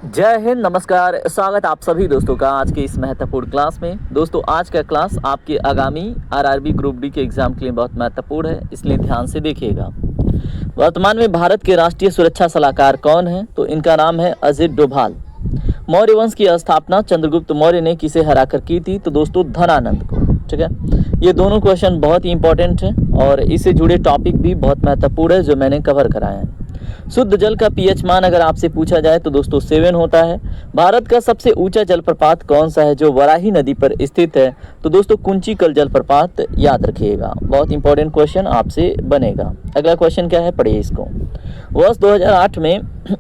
जय हिंद, नमस्कार। स्वागत आप सभी दोस्तों का आज के इस महत्वपूर्ण क्लास में। दोस्तों, आज का क्लास आपके आगामी आरआरबी ग्रुप डी के एग्जाम के लिए बहुत महत्वपूर्ण है, इसलिए ध्यान से देखिएगा। वर्तमान में भारत के राष्ट्रीय सुरक्षा सलाहकार कौन है? तो इनका नाम है अजित डोभाल। मौर्य वंश की स्थापना चंद्रगुप्त मौर्य ने किसे हराकर की थी? तो दोस्तों धनानंद को। ठीक है, ये दोनों क्वेश्चन बहुत ही इंपॉर्टेंट हैं और इससे जुड़े टॉपिक भी बहुत महत्वपूर्ण है जो मैंने कवर कराए हैं। शुद्ध जल का पीएच मान अगर आपसे पूछा जाए तो दोस्तों 7 होता है। भारत का सबसे ऊंचा जलप्रपात कौन सा है जो वराही नदी पर स्थित है? तो दोस्तों कुंचिकल जलप्रपात, याद रखिएगा। बहुत इंपॉर्टेंट क्वेश्चन आपसे बनेगा। अगला क्वेश्चन क्या है, पढ़िए इसको। वर्ष 2008 में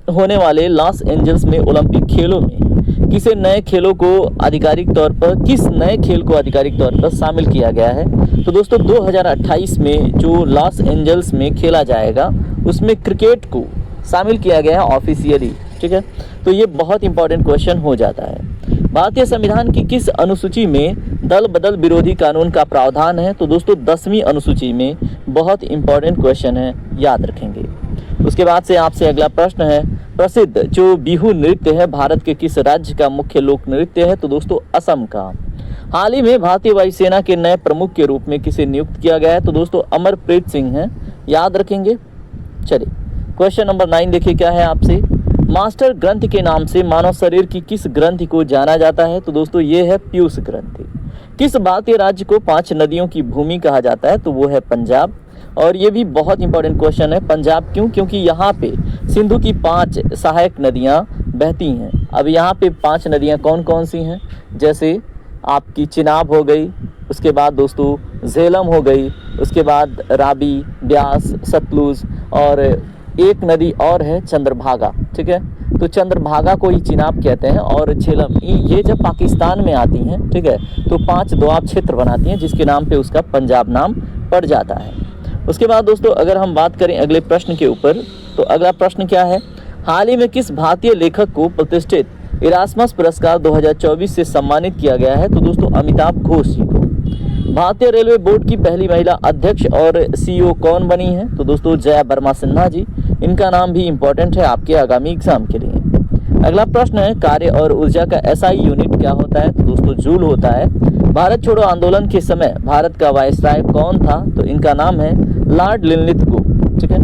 होने वाले लॉस एंजल्स में ओलंपिक खेलों में किस नए खेल को आधिकारिक तौर पर शामिल किया गया है? तो दोस्तों 2028 में जो लॉस एंजल्स में खेला जाएगा उसमें क्रिकेट को शामिल किया गया है ऑफिशियली। ठीक है, तो ये बहुत इंपॉर्टेंट क्वेश्चन हो जाता है। भारतीय संविधान की किस अनुसूची में दल बदल विरोधी कानून का प्रावधान है? तो दोस्तों 10वीं अनुसूची में। बहुत इंपॉर्टेंट क्वेश्चन है, याद रखेंगे। उसके बाद से आपसे अगला प्रश्न है, प्रसिद्ध जो बिहू नृत्य है भारत के किस राज्य का मुख्य लोक नृत्य है? तो दोस्तों असम का। हाल ही में भारतीय वायुसेना के नए प्रमुख के रूप में किसे नियुक्त किया गया है? तो दोस्तों अमरप्रीत सिंह है, याद रखेंगे। चलिए क्वेश्चन नंबर 9 देखिए क्या है आपसे। मास्टर ग्रंथि के नाम से मानव शरीर की किस ग्रंथि को जाना जाता है? तो दोस्तों ये है पीयूष ग्रंथि। किस भारतीय राज्य को 5 नदियों की भूमि कहा जाता है? तो वो है पंजाब। और ये भी बहुत इंपॉर्टेंट क्वेश्चन है, पंजाब क्यों? क्योंकि यहाँ पे सिंधु की 5 सहायक नदियाँ बहती हैं। अब यहाँ पे 5 नदियाँ कौन कौन सी हैं? जैसे आपकी चिनाब हो गई, उसके बाद दोस्तों झेलम हो गई, उसके बाद रावी, ब्यास, सतलुज, और एक नदी और है चंद्रभागा। ठीक है, तो चंद्रभागा को ही चिनाब कहते हैं और झेलम ये जब पाकिस्तान में आती हैं, ठीक है, तो 5 दोआब क्षेत्र बनाती हैं जिसके नाम पे उसका पंजाब नाम पड़ जाता है। उसके बाद दोस्तों अगर हम बात करें अगले प्रश्न के ऊपर, तो अगला प्रश्न क्या है, हाल ही में किस भारतीय लेखक को प्रतिष्ठित इरास्मस पुरस्कार 2024 से सम्मानित किया गया है? तो दोस्तों अमिताभ घोष जी को। भारतीय रेलवे बोर्ड की पहली महिला अध्यक्ष और सीईओ कौन बनी है? तो दोस्तों जया वर्मा सिन्हा जी। इनका नाम भी इंपॉर्टेंट है आपके आगामी एग्जाम के लिए। अगला प्रश्न है, कार्य और ऊर्जा का एसआई यूनिट क्या होता है? तो दोस्तों जूल होता है। भारत छोड़ो आंदोलन के समय भारत का वायसराय कौन था? तो इनका नाम है लॉर्ड लिनलिथगो। ठीक है,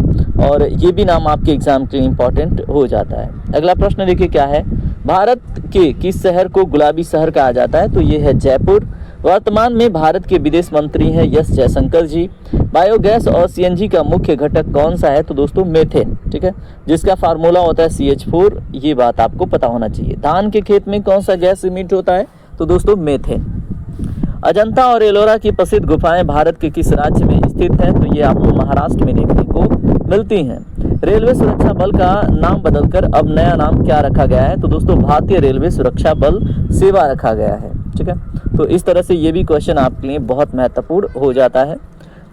और ये भी नाम आपके एग्जाम के लिए इंपॉर्टेंट हो जाता है। अगला प्रश्न देखिए क्या है, भारत के किस शहर को गुलाबी शहर कहा जाता है? तो ये है जयपुर। वर्तमान में भारत के विदेश मंत्री हैं एस जयशंकर जी। बायोगैस और सीएनजी का मुख्य घटक कौन सा है? तो दोस्तों मेथेन। ठीक है, जिसका फार्मूला होता है CH4। ये बात आपको पता होना चाहिए। धान के खेत में कौन सा गैस इमिट होता है? तो दोस्तों मेथेन। अजंता और एलोरा की प्रसिद्ध गुफाएं भारत के किस राज्य में स्थित हैं? तो ये आपको महाराष्ट्र में देखने को मिलती हैं। रेलवे सुरक्षा बल का नाम बदलकर अब नया नाम क्या रखा गया है? तो दोस्तों भारतीय रेलवे सुरक्षा बल सेवा रखा गया है। ठीक है, तो इस तरह से ये भी क्वेश्चन आपके लिए बहुत महत्वपूर्ण हो जाता है।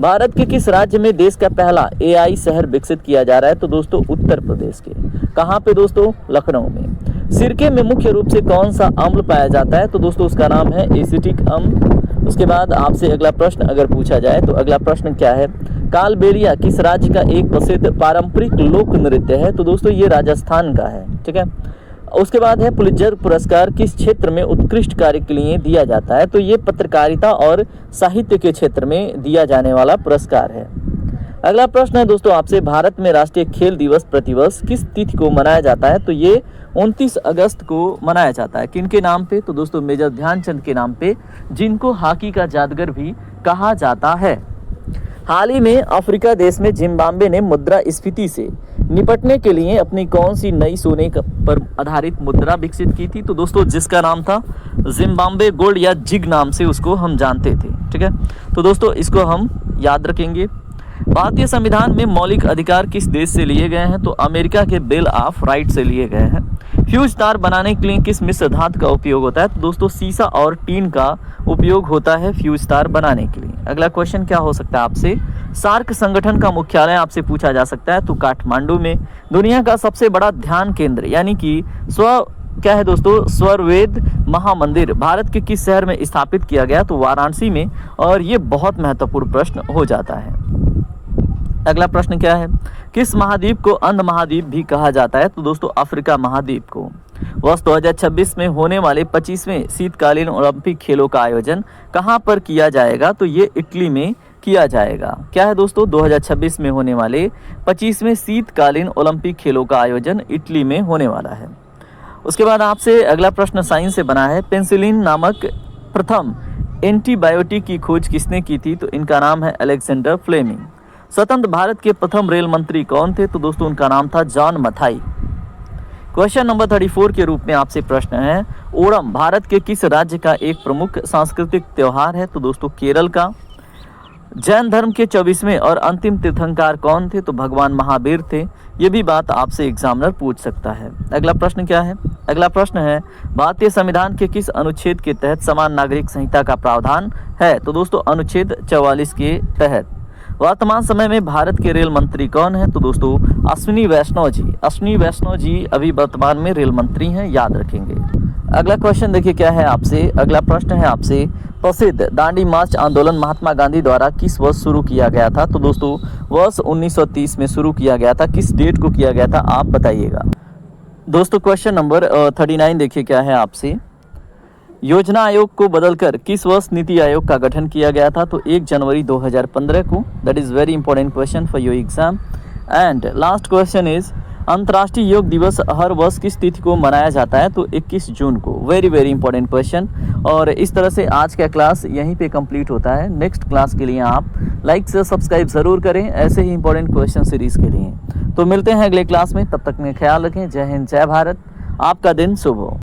भारत के किस राज्य में देश का पहला AI शहर विकसित किया जा रहा है? तो दोस्तों उत्तर प्रदेश के। कहाँ पे दोस्तों? लखनऊ में। सिरके में मुख्य रूप से कौन सा अम्ल पाया जाता है? तो दोस्तों उसका नाम है एसिटिक अम्ल। उसके बाद आपसे अगला प्रश्न अगर पूछा जाए तो अगला प्रश्न क्या है, कालबेलिया किस राज्य का एक प्रसिद्ध पारंपरिक लोक नृत्य है? तो दोस्तों ये राजस्थान का है। ठीक है, उसके बाद है पुलित्जर पुरस्कार किस क्षेत्र में उत्कृष्ट कार्य के लिए दिया जाता है? तो ये पत्रकारिता और साहित्य के क्षेत्र में दिया जाने वाला पुरस्कार है। अगला प्रश्न है दोस्तों आपसे, भारत में राष्ट्रीय खेल दिवस प्रतिवर्ष किस तिथि को मनाया जाता है? तो ये 29 अगस्त को मनाया जाता है। किनके नाम पे? तो दोस्तों मेजर ध्यानचंद के नाम पे, जिनको हॉकी का जादूगर भी कहा जाता है। हाल ही में अफ्रीका देश में जिम्बाब्वे ने मुद्रास्फीति से निपटने के लिए अपनी कौन सी नई सोने पर आधारित मुद्रा विकसित की थी? तो दोस्तों जिसका नाम था जिम्बाब्वे गोल्ड या जिग नाम से उसको हम जानते थे। ठीक है, तो दोस्तों इसको हम याद रखेंगे। भारतीय संविधान में मौलिक अधिकार किस देश से लिए गए हैं? तो अमेरिका के बिल ऑफ राइट से लिए गए हैं। फ्यूज तार बनाने के लिए किस मिश्र धातु का उपयोग होता है? तो दोस्तों सीसा और टीन का उपयोग होता है फ्यूज तार बनाने के लिए। अगला क्वेश्चन क्या हो सकता है आपसे, सार्क संगठन का मुख्यालय आपसे पूछा जा सकता है तो काठमांडू में। दुनिया का सबसे बड़ा ध्यान केंद्र यानी कि क्या है दोस्तों, स्वरवेद महामंदिर भारत के किस शहर में स्थापित किया गया? तो वाराणसी में। और ये बहुत महत्वपूर्ण प्रश्न हो जाता है। अगला प्रश्न क्या है, किस महाद्वीप को अंध महाद्वीप भी कहा जाता है? तो दोस्तों अफ्रीका महाद्वीप को। वर्ष 2026 में होने वाले 25वें शीतकालीन ओलंपिक खेलों का आयोजन कहां पर किया जाएगा? तो ये इटली में किया जाएगा। क्या है दोस्तों, 2026 में होने वाले 25वें शीतकालीन ओलंपिक खेलों का आयोजन इटली में होने वाला है। उसके बाद आपसे अगला प्रश्न साइंस से बना है, पेनिसिलिन नामक प्रथम एंटीबायोटिक की खोज किसने की थी? तो इनका नाम है अलेक्जेंडर फ्लेमिंग। स्वतंत्र भारत के प्रथम रेल मंत्री कौन थे? तो दोस्तों उनका नाम था जॉन मथाई। क्वेश्चन नंबर 34 के रूप में आपसे प्रश्न है, ओणम भारत के किस राज्य का एक प्रमुख सांस्कृतिक त्योहार है? तो दोस्तों केरल का। जैन धर्म के 24वें और अंतिम तीर्थंकर कौन थे? तो भगवान महावीर थे। ये भी बात आपसे एग्जामिनर पूछ सकता है। अगला प्रश्न क्या है? अगला प्रश्न है, भारतीय संविधान के किस अनुच्छेद के तहत समान नागरिक संहिता का प्रावधान है? तो दोस्तों अनुच्छेद 44 के तहत। वर्तमान समय में भारत के रेल मंत्री कौन है? तो दोस्तों अश्विनी वैष्णव जी। अश्विनी वैष्णव जी अभी वर्तमान में रेल मंत्री हैं, याद रखेंगे। अगला क्वेश्चन देखिए क्या है आपसे। अगला प्रश्न है आपसे, प्रसिद्ध दांडी मार्च आंदोलन महात्मा गांधी द्वारा किस वर्ष शुरू किया गया था? तो दोस्तों वर्ष 1930 में शुरू किया गया था। किस डेट को किया गया था आप बताइएगा। दोस्तों क्वेश्चन नंबर 39 देखिए क्या है आपसे, योजना आयोग को बदलकर किस वर्ष नीति आयोग का गठन किया गया था? तो 1 जनवरी 2015 को। That is very important question for your exam. And last question is, अंतर्राष्ट्रीय योग दिवस हर वर्ष किस तिथि को मनाया जाता है? तो 21 जून को। Very very important question. और इस तरह से आज का क्लास यहीं पे कंप्लीट होता है। नेक्स्ट क्लास के लिए आप लाइक से सब्सक्राइब ज़रूर करें ऐसे ही इंपॉर्टेंट क्वेश्चन सीरीज़ के लिए। तो मिलते हैं अगले क्लास में, तब तक में ख्याल रखें। जय हिंद, जय भारत। आपका दिन शुभ हो।